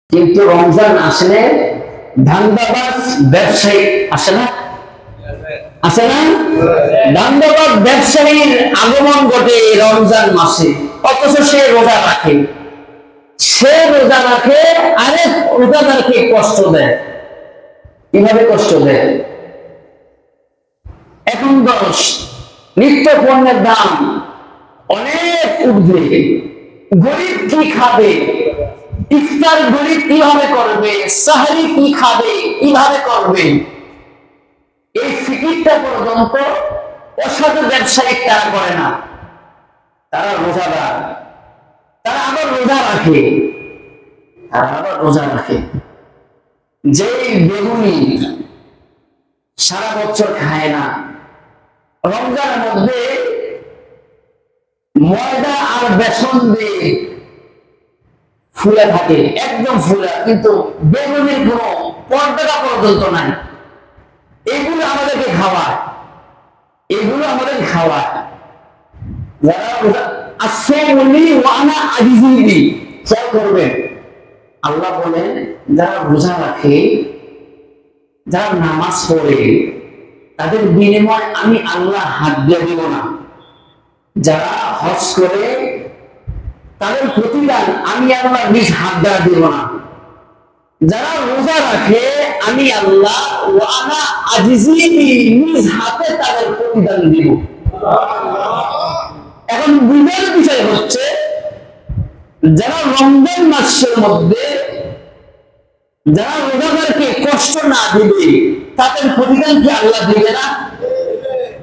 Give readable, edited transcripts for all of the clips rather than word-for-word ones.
কিন্তু রমজান আসলে ধান্দাবাজ ব্যবসায়ী আসে না, আসে না? ধান্দাবাজ ব্যবসায়ীর আগমন ঘটে রমজান মাসে, অথচ সে রোজা রাখে। সে রোজা রাখে, আরেক রোজাদারকে কষ্ট দেয়। কিভাবে কষ্ট দেয়? এখন নিত্য পণ্যের দাম অনেক ঊর্ধ্বে, গরিব কি খাবে, ইফতার গরিব কিভাবে করবে, সাহরি কি খাবে, কিভাবে করবে, এই ফিকিরটা পর্যন্ত অসাধু ব্যবসায়ী তারা করে না। তারা রোজাদার, তারা আবার রোজা রাখে, তারা আবার রোজা রাখে। যে বেগুনি সারা বছর খায় না, রমজানের মধ্যে ময়দা আর বেসন দিয়ে ফুলে থাকে, একদম ফুলে, কিন্তু বেগুনির কোন পর্দাটা পর্যন্ত নাই। এগুলো আমাদেরকে খাওয়ায়, এগুলো আমাদের খাওয়ায়। যারা আসসামুনি ওয়ানা আজিজিবি, খেয়াল করবেন, আল্লাহ বলেন যারা রোজা রাখে, যারা নামাজ পড়ে, তাদের বিনিময় আমি আল্লাহ হাত দিয়ে দিব না। যারা হজ করে, তাদের প্রতিদান আমি আল্লাহ নিজ হাত দ্বারা দিব না। যারা রোজা রাখে, আমি আল্লাহ ওয়ানা আজিজিবি, নিজ হাতে তাদের প্রতিদান দিব। এখন বুঝার বিষয় হচ্ছে, যারা রমজান মাসের মধ্যে যারা রোজাদারকে কষ্ট না দিবে, তাদের প্রতিদান কি আল্লাহ দিবে না?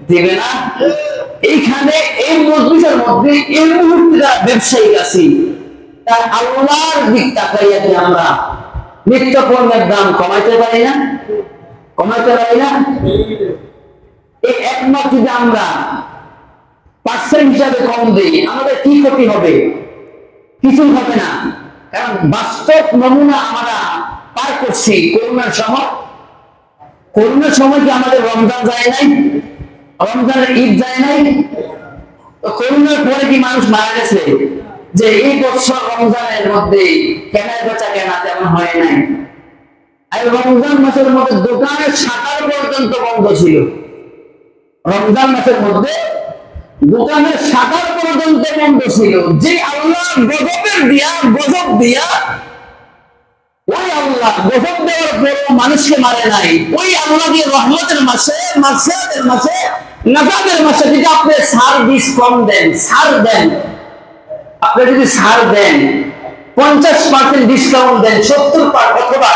দিবে না? এইখানে এই মজলিসের মধ্যে এই মুহূর্তে যারা ব্যবসায়ী আছি, তার আল্লাহর দিক তাকাইয়া কি আমরা নিত্য পণ্যের দাম কমাইতে পারি না? কমাইতে পারি না? এই একমাত্র যদি আমরা পার্সেন্ট হিসাবে কম দিই, আমাদের কি ক্ষতি হবে? কিছুই হবে না। কারণ বাস্তব নমুনা আমরা পার করছি। করোনার সময়, করোনার সময় কি আমাদের রমজান যায় নাই? রমজানের ঈদ যায় নাই? করোনার পরে কি মানুষ মারা গেছে? যে এই বছর রমজানের মধ্যে কেনার বেচা কেনা তেমন হয় নাই। আর রমজান মাসের মধ্যে দোকানের শাটার পর্যন্ত বন্ধ ছিল। রমজান মাসের মধ্যে দোকানের শাটার পর্যন্ত বন্ধ ছিল। যে আল্লাহ গজবের দিয়া, গজব দিয়া, ওই আল্লাহ গজব দেওয়ার পরেও মানুষকে মারে নাই। ওই আল্লাহ দিয়ে রহমতের মাসে, মাগফিরাতের মাসে, নাজাতের মাসে যদি আপনি সার্ভিস কম দেন, ছাড় দেন, আপনি যদি ছাড় দেন, 50% ডিসকাউন্ট দেন, 70% অথবা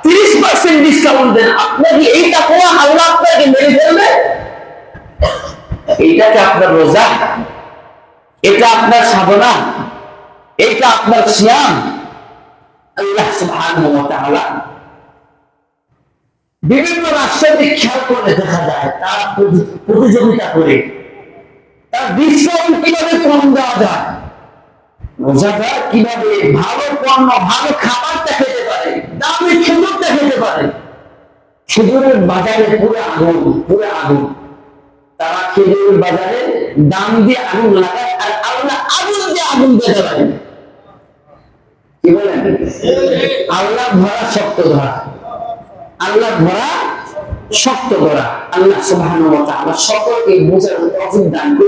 30% ডিসকাউন্ট দেন, আপনাকে এই টাকা আল্লাহ আপনাকে মেরে ফেলবে? এইটাকে আপনার রোজা, এটা আপনার সাধনা, এটা আপনার সিয়াম? আল্লাহ সুবহানাহু ওয়া তাআলা বিভিন্ন রাষ্ট্রে খেয়াল করে দেখা যায়, তারা প্রতিযোগিতা করে, তার ডিসকাউন্ট কিভাবে কম দেওয়া যায়, রোজাদার কিভাবে ভালো পণ্য, ভালো খাবারটা খেতে পারে, দামি খেজুরটা খেতে পারে। খেজুরের বাজারে পুরো আগুন, পুরো আগুন। তারা খেজুরের বাজারে দাম দিয়ে আগুন লাগায়, আর আল্লাহ আগুন দিয়ে আগুন দিতে পারে। কি বলেন? আল্লাহ ধরা শক্ত ধরা, আল্লাহ ধরা শক্ত ধরা। আল্লাহ সুবহানাহু ওয়া তাআলা সকলকে বুঝার তৌফিক দান করুন।